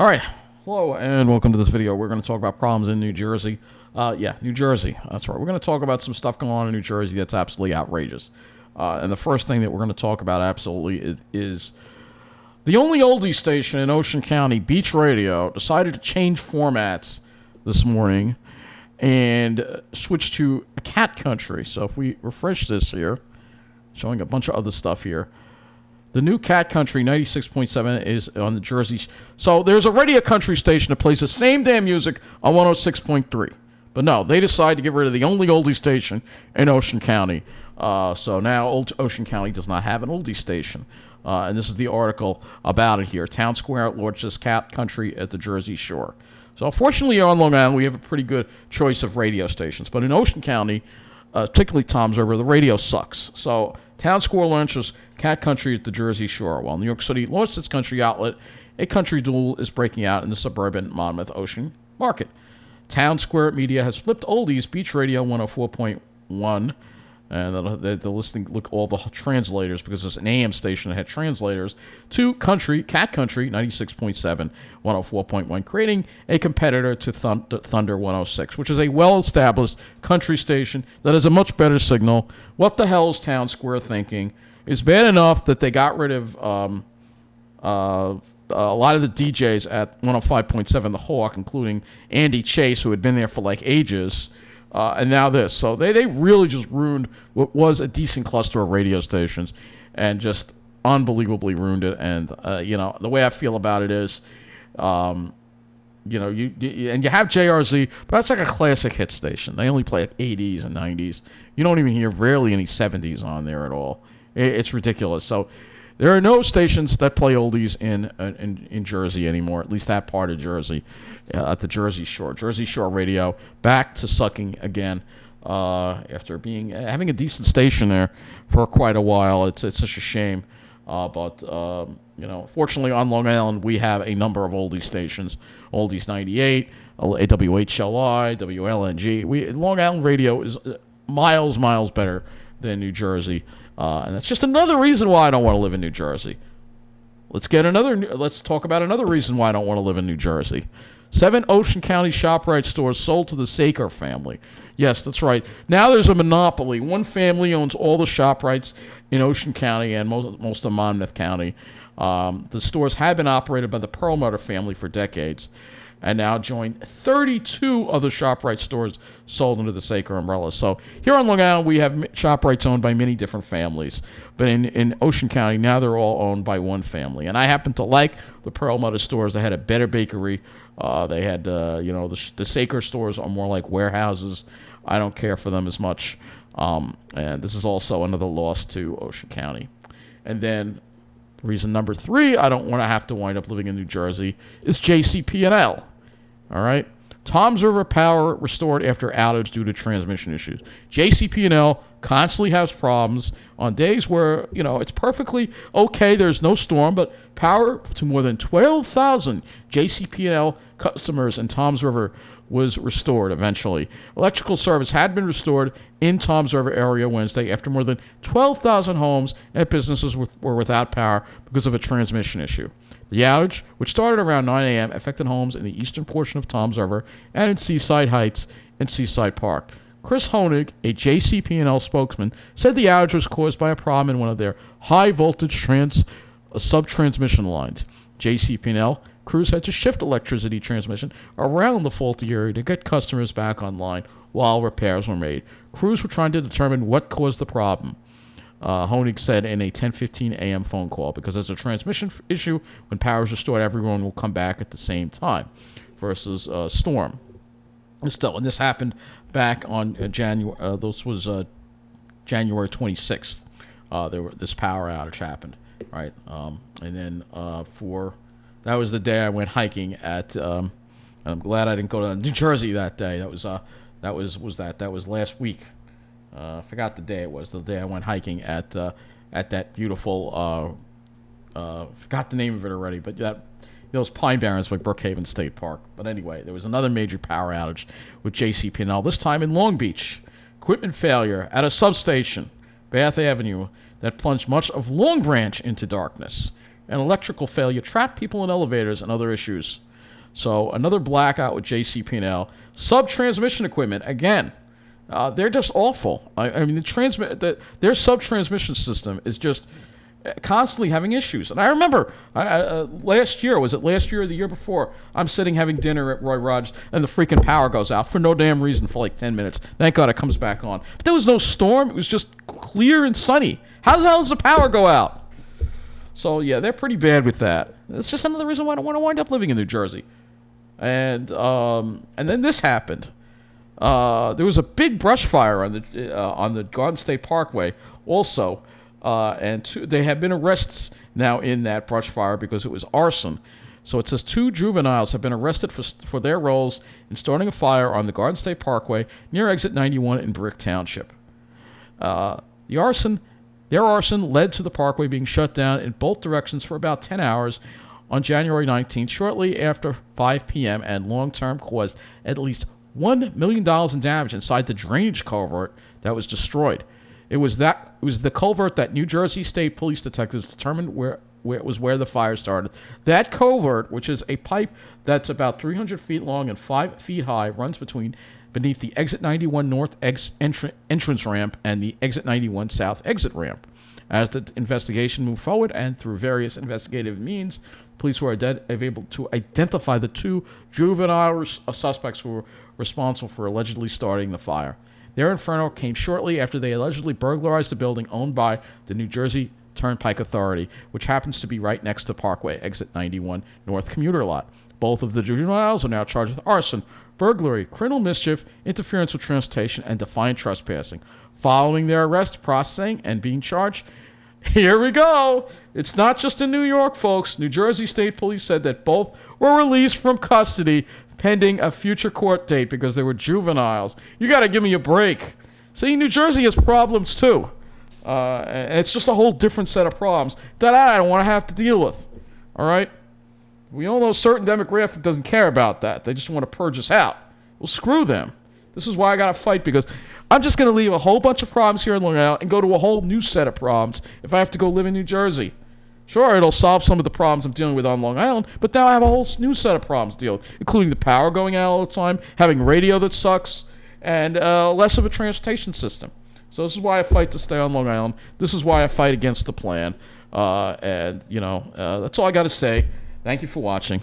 All right. Hello and welcome to this video. We're going to talk about problems in New Jersey. New Jersey. That's right. We're going to talk about some stuff going on in New Jersey that's absolutely outrageous. And the first thing that we're going to talk about absolutely is the only oldies station in Ocean County, Beach Radio, decided to change formats this morning and switch to a cat country. So if we refresh this here, showing a bunch of other stuff here. The new Cat Country 96.7 is on the Jersey. So there's already a country station that plays the same damn music on 106.3. But no, they decided to get rid of the only oldie station in Ocean County. So now Ocean County does not have an oldie station. And this is the article about it here. Town Square launches Cat Country at the Jersey Shore. So fortunately on Long Island, we have a pretty good choice of radio stations. But in Ocean County, particularly Tom's River, the radio sucks. So Town Square launches Cat Country at the Jersey Shore, while New York City launched its country outlet. A country duel is breaking out in the suburban Monmouth Ocean market. Town Square Media has flipped oldies Beach Radio 104.1, and they're listing all the translators because it's an AM station that had translators, to country, Cat Country 96.7, 104.1, creating a competitor to Thunder 106, which is a well-established country station that has a much better signal. What the hell is Town Square thinking? It's bad enough that they got rid of a lot of the DJs at 105.7 The Hawk, including Andy Chase, who had been there for like ages, and now this. So they really just ruined what was a decent cluster of radio stations and just unbelievably ruined it. And, the way I feel about it is, you have JRZ, but that's like a classic hit station. They only play like 80s and 90s. You don't even hear rarely any 70s on there at all. It's ridiculous. So there are no stations that play oldies in Jersey anymore, at least that part of Jersey, at the Jersey Shore. Jersey Shore Radio back to sucking again after having a decent station there for quite a while. It's such a shame. But fortunately on Long Island, we have a number of oldie stations. Oldies 98, WHLI, WLNG. Long Island radio is miles better than New Jersey. And that's just another reason why I don't want to live in New Jersey. Let's talk about another reason why I don't want to live in New Jersey. 7 Ocean County ShopRite stores sold to the Saker family. Yes, that's right. Now there's a monopoly. One family owns all the ShopRites in Ocean County and most of Monmouth County. The stores have been operated by the Perlmutter family for decades, and now join 32 other ShopRite stores sold under the Saker umbrella. So here on Long Island, we have ShopRites owned by many different families. But in Ocean County, now they're all owned by one family. And I happen to like the Perlmutter stores. They had a better bakery. They had, the Saker stores are more like warehouses. I don't care for them as much. And this is also another loss to Ocean County. And then reason number 3, I don't want to have to wind up living in New Jersey, is JCP&L. All right. Tom's River power restored after outage due to transmission issues. JCP&L constantly has problems on days where, it's perfectly okay. There's no storm, but power to more than 12,000 JCP&L customers in Tom's River was restored eventually. Electrical service had been restored in Tom's River area Wednesday after more than 12,000 homes and businesses were without power because of a transmission issue. The outage, which started around 9 a.m., affected homes in the eastern portion of Tom's River and in Seaside Heights and Seaside Park. Chris Honig, a JCP&L spokesman, said the outage was caused by a problem in one of their high-voltage sub-transmission lines. JCP&L crews had to shift electricity transmission around the faulty area to get customers back online while repairs were made. Crews were trying to determine what caused the problem. Honig said in a 10:15 a.m. phone call, because there's a transmission issue. When power is restored, everyone will come back at the same time versus storm. Still, and this happened back on January 26th. This power outage happened, right? And then that was the day I went hiking at. And I'm glad I didn't go to New Jersey that day. That was last week. I forgot the day it was. The day I went hiking at that beautiful. Forgot the name of it already, but those Pine Barrens by Brookhaven State Park. But anyway, there was another major power outage with JCP&L. This time in Long Beach, equipment failure at a substation, Bath Avenue, that plunged much of Long Branch into darkness. An electrical failure trapped people in elevators and other issues. So another blackout with JCP&L. Sub-transmission equipment, again. They're just awful. I mean, their sub-transmission system is just constantly having issues. And I remember last year, was it last year or the year before, I'm sitting having dinner at Roy Rogers, and the freaking power goes out for no damn reason for like 10 minutes. Thank God it comes back on. But there was no storm. It was just clear and sunny. How the hell does the power go out? So, yeah, they're pretty bad with that. It's just another reason why I don't want to wind up living in New Jersey. And then this happened. There was a big brush fire on the Garden State Parkway also. And they have been arrests now in that brush fire because it was arson. So it says 2 juveniles have been arrested for their roles in starting a fire on the Garden State Parkway near Exit 91 in Brick Township. Their arson led to the parkway being shut down in both directions for about 10 hours on January 19th, shortly after 5 p.m., and long-term caused at least $1 million in damage inside the drainage culvert that was destroyed. It was the culvert that New Jersey State Police detectives determined where the fire started. That culvert, which is a pipe that's about 300 feet long and 5 feet high, runs beneath the Exit 91 North entrance ramp and the Exit 91 South exit ramp. As the investigation moved forward and through various investigative means, police were able to identify the 2 juvenile suspects who were responsible for allegedly starting the fire. Their inferno came shortly after they allegedly burglarized the building owned by the New Jersey Turnpike Authority, which happens to be right next to Parkway, Exit 91 North commuter lot. Both of the juveniles are now charged with arson, burglary, criminal mischief, interference with transportation, and defiant trespassing. Following their arrest, processing, and being charged, here we go. It's not just in New York, folks. New Jersey State Police said that both were released from custody pending a future court date because they were juveniles. You got to give me a break. See, New Jersey has problems too. And it's just a whole different set of problems that I don't want to have to deal with. All right? We all know certain demographic doesn't care about that. They just want to purge us out. Well, screw them. This is why I got to fight, because I'm just going to leave a whole bunch of problems here in Long Island and go to a whole new set of problems if I have to go live in New Jersey. Sure, it'll solve some of the problems I'm dealing with on Long Island, but now I have a whole new set of problems to deal with, including the power going out all the time, having radio that sucks, and less of a transportation system. So this is why I fight to stay on Long Island. This is why I fight against the plan. That's all I got to say. Thank you for watching.